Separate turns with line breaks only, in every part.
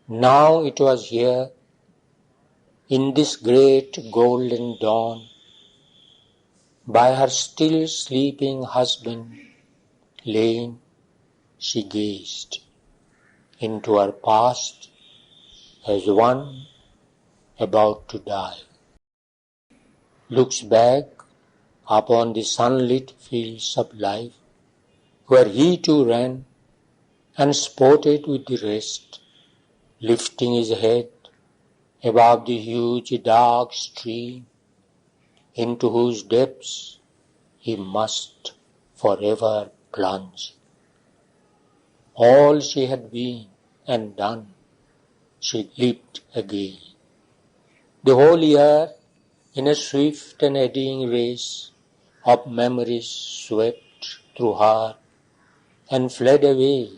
Now it was here, in this great golden dawn, by her still sleeping husband lain, she gazed into her past as one about to die. Looks back upon the sunlit fields of life, where he too ran and sported with the rest, lifting his head above the huge dark stream, into whose depths he must forever plunge. All she had been and done, she lived again. The whole year, in a swift and eddying race of memories, swept through her and fled away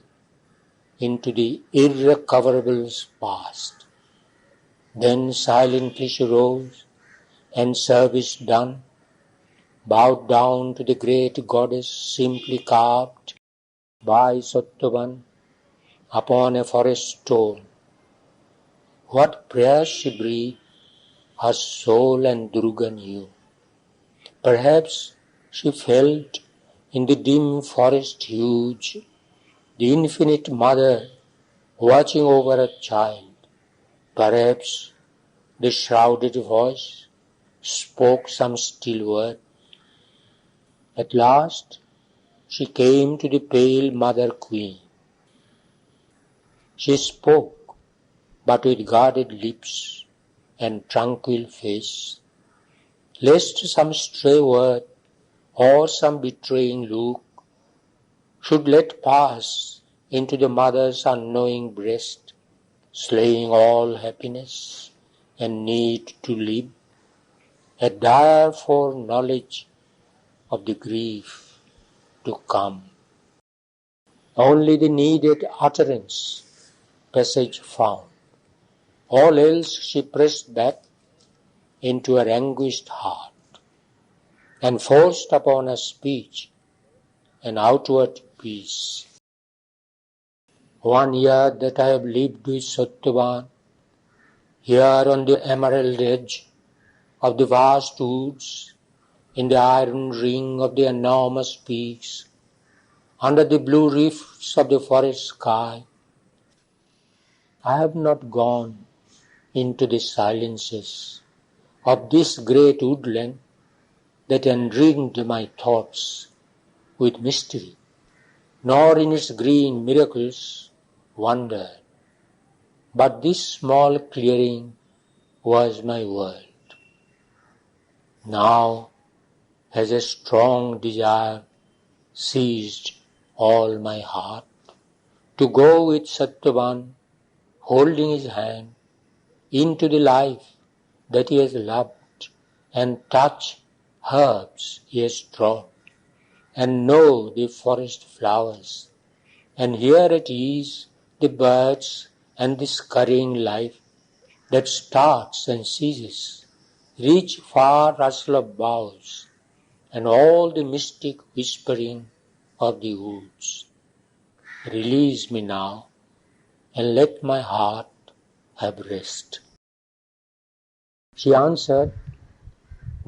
into the irrecoverable past. Then silently she rose, and service done, bowed down to the great goddess simply carved by Satyavan upon a forest stone. What prayers she breathed, her soul and Durga knew. Perhaps she felt in the dim forest huge, the infinite mother watching over a child. Perhaps the shrouded voice spoke some still word. At last she came to the pale mother queen. She spoke, but with guarded lips and tranquil face, lest some stray word or some betraying look should let pass into the mother's unknowing breast, slaying all happiness and need to live, a dire foreknowledge of the grief to come. Only the needed utterance passage found. All else she pressed back into her anguished heart, and forced upon her speech an outward peace. 1 year that I have lived with Satyavan, here on the emerald edge of the vast woods, in the iron ring of the enormous peaks, under the blue rifts of the forest sky, I have not gone into the silences of this great woodland that enringed my thoughts with mystery, nor in its green miracles wondered. But this small clearing was my world. Now has a strong desire seized all my heart to go with Satyavan, holding his hand, into the life that he has loved, and touch herbs he has trod, and know the forest flowers, and hear at ease the birds and the scurrying life that starts and ceases, reach far rustle of boughs, and all the mystic whispering of the woods. Release me now, and let my heart have rest. She answered,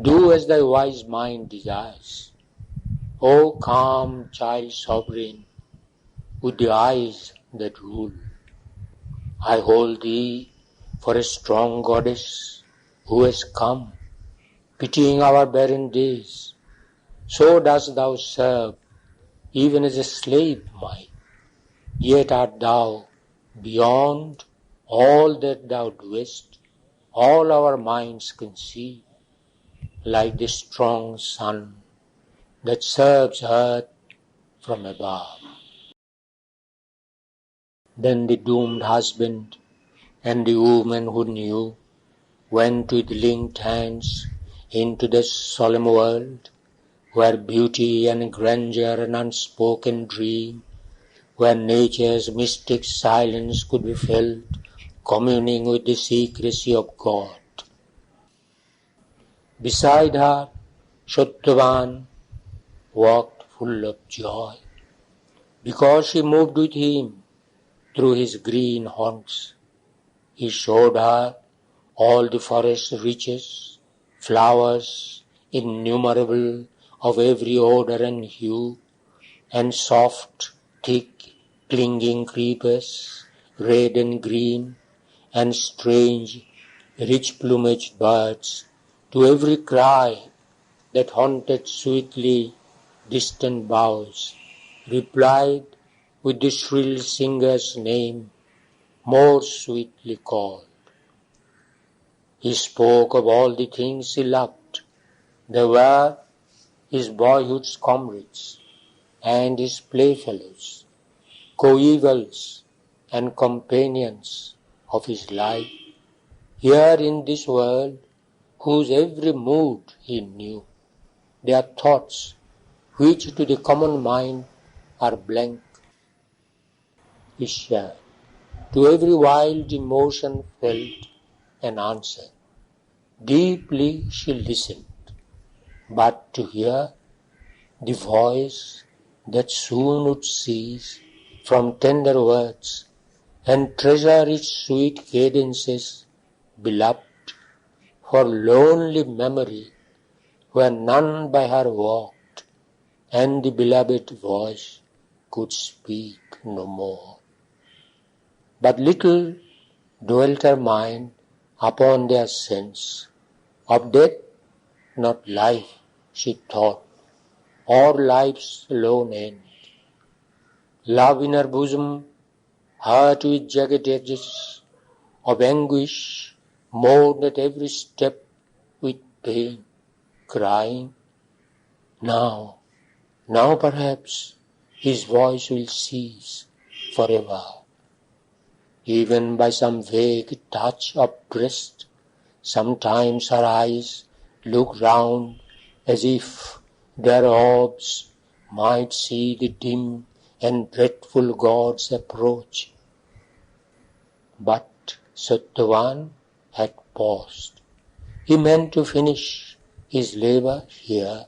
Do as thy wise mind desires. O calm child sovereign, with the eyes that rule, I hold thee for a strong goddess who has come, pitying our barren days. So dost thou serve, even as a slave might. Yet art thou beyond all that thou doest, all our minds conceive, like the strong sun that serves earth from above. Then the doomed husband and the woman who knew went with linked hands into the solemn world, where beauty and grandeur and unspoken dream, where nature's mystic silence could be felt, communing with the secrecy of God. Beside her, Satyavan walked full of joy, because she moved with him through his green haunts, He showed her all the forest riches, flowers innumerable of every odor and hue, and soft, thick, clinging creepers, red and green, and strange, rich-plumaged birds, to every cry that haunted sweetly distant boughs, replied with the shrill singer's name, more sweetly called. He spoke of all the things he loved. They were his boyhood's comrades and his playfellows, coevals and companions of his life, here in this world whose every mood he knew. Their thoughts, which to the common mind are blank, he shared. To every wild emotion felt an answer. Deeply she listened, but to hear the voice that soon would cease from tender words and treasure its sweet cadences, beloved, for lonely memory where none by her walked, and the beloved voice could speak no more. But little dwelt her mind upon their sense of death, not life, she thought, or life's lone end. Love in her bosom, hurt with jagged edges of anguish, mourned at every step with pain, crying, now perhaps his voice will cease forever. Even by some vague touch of breast, sometimes her eyes look round as if their orbs might see the dim and dreadful gods approach. But Satyavan had paused. He meant to finish his labor here,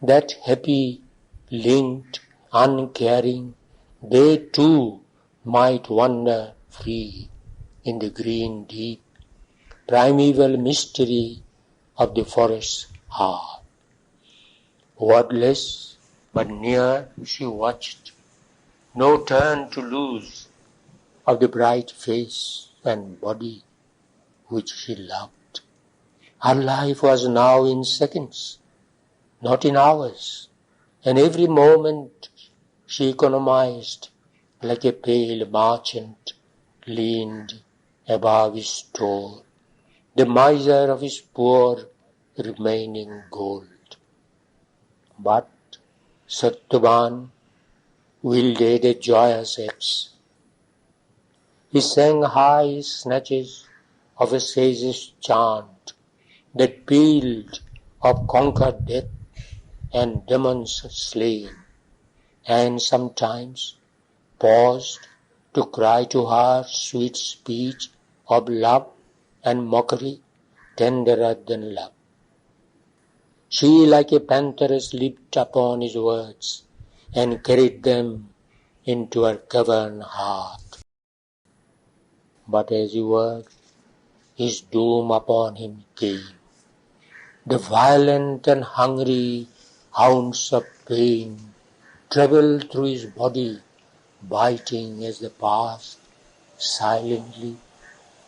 that happy, linked, uncaring, they too might wander free in the green deep, primeval mystery of the forest's heart. Wordless but near she watched, no turn to lose of the bright face and body which she loved. Her life was now in seconds, not in hours, and every moment she economized like a pale merchant leaned above his store, the miser of his poor remaining gold. But Satyavan wielded a joyous axe. He sang high snatches of a sage's chant that pealed of conquered death and demons slain, and sometimes paused to cry to her sweet speech of love and mockery tenderer than love. She like a pantheress leaped upon his words and carried them into her cavern heart. But as he worked, his doom upon him came. The violent and hungry hounds of pain travelled through his body, biting as they passed, silently,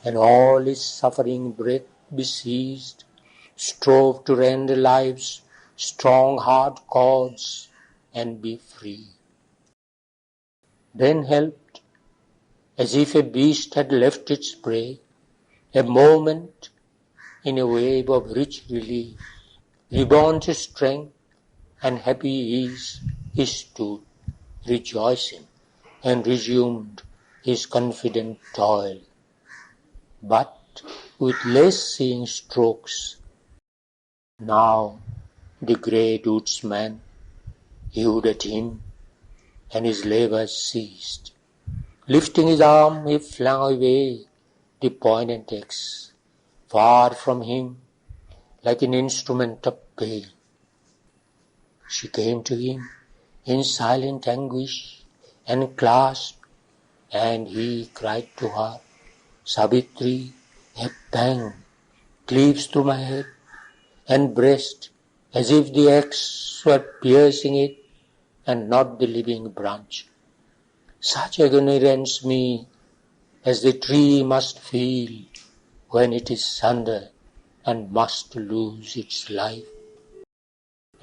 and all his suffering breath besieged, strove to rend life's strong hard cords and be free. Then helped, as if a beast had left its prey, a moment in a wave of rich relief, reborn to strength and happy ease, he stood, rejoicing, and resumed his confident toil, but with less seeing strokes. Now the great woodsman hewed at him, and his labours ceased. Lifting his arm, he flung away the poignant axe, far from him, like an instrument of pain. She came to him in silent anguish and clasped, and he cried to her, Savitri, a pang cleaves through my head and breast, as if the axe were piercing it and not the living branch. Such ignorance me as the tree must feel when it is sundered and must lose its life.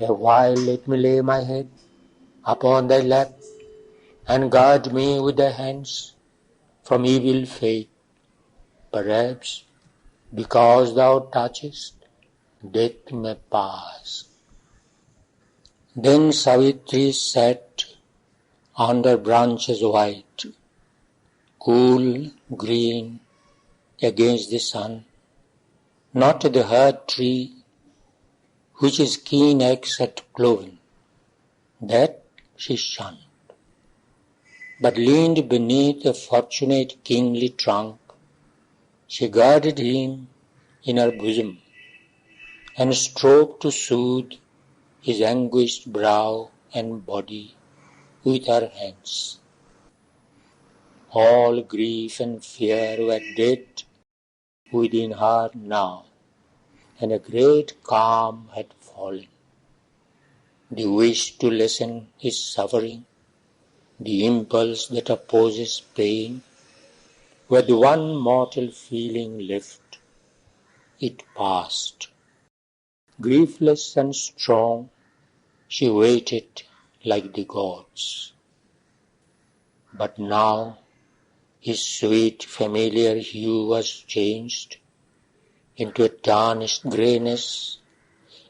A while let me lay my head upon thy lap and guard me with thy hands from evil fate. Perhaps because thou touchest, death may pass. Then Savitri sat under branches white, cool, green, against the sun, not the hard tree which his keen axe had cloven, that she shunned, but leaned beneath a fortunate kingly trunk. She guarded him in her bosom, and strove to soothe his anguished brow and body with her hands. All grief and fear were dead within her now, and a great calm had fallen. The wish to lessen his suffering, the impulse that opposes pain, were the one mortal feeling left. It passed. Griefless and strong, she waited like the gods. But now his sweet familiar hue was changed into a tarnished greyness,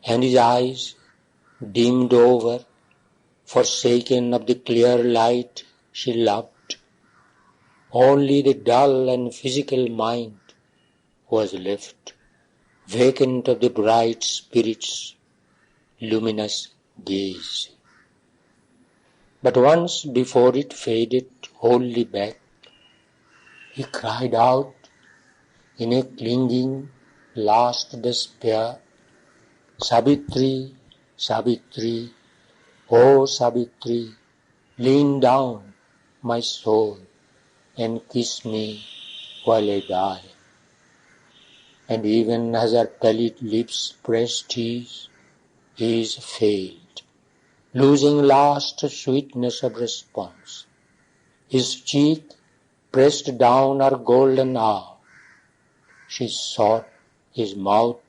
and his eyes, dimmed over, forsaken of the clear light she loved, only the dull and physical mind was left, vacant of the bright spirit's luminous gaze. But once before it faded wholly back, he cried out in a clinging last despair, Savitri, Savitri, oh Savitri, lean down, my soul, and kiss me while I die. And even as her pallid lips pressed his failed, losing last sweetness of response. His cheek pressed down her golden hour. She sought his mouth,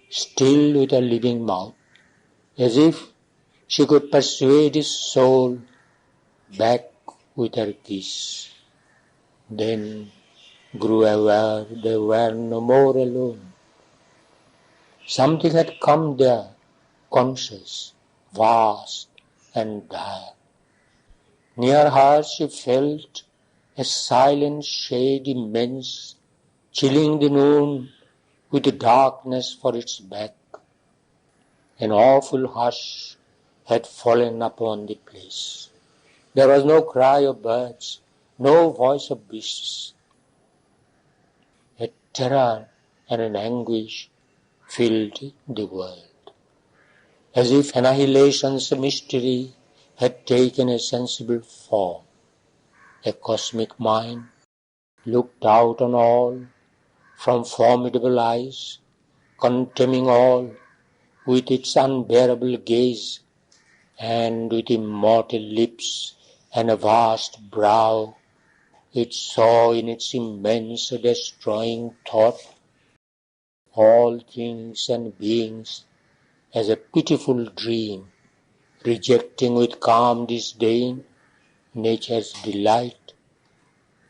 still with her living mouth, as if she could persuade his soul back with her kiss. Then grew aware they were no more alone. Something had come there, conscious, vast, and dire. Near her she felt a silent shade immense, chilling the noon with darkness for its back. An awful hush had fallen upon the place. There was no cry of birds, no voice of beasts. A terror and an anguish filled the world, as if annihilation's mystery had taken a sensible form. A cosmic mind looked out on all from formidable eyes, condemning all with its unbearable gaze, and with immortal lips and a vast brow, it saw in its immense destroying thought all things and beings as a pitiful dream, rejecting with calm disdain nature's delight,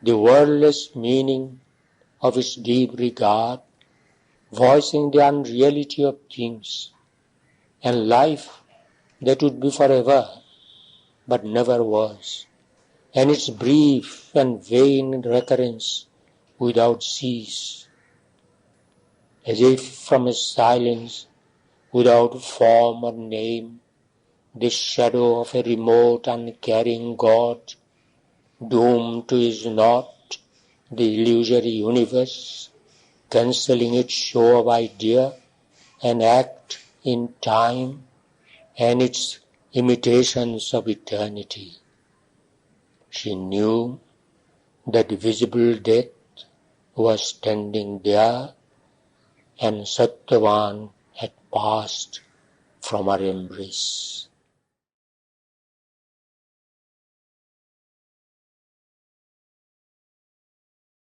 the wordless meaning of its deep regard, voicing the unreality of things, and life that would be forever, but never was, and its brief and vain recurrence without cease, as if from a silence without form or name, the shadow of a remote uncaring God, doomed to his naught, the illusory universe, cancelling its show of idea and act in time and its imitations of eternity. She knew that visible death was standing there, and Satyavan had passed from her embrace.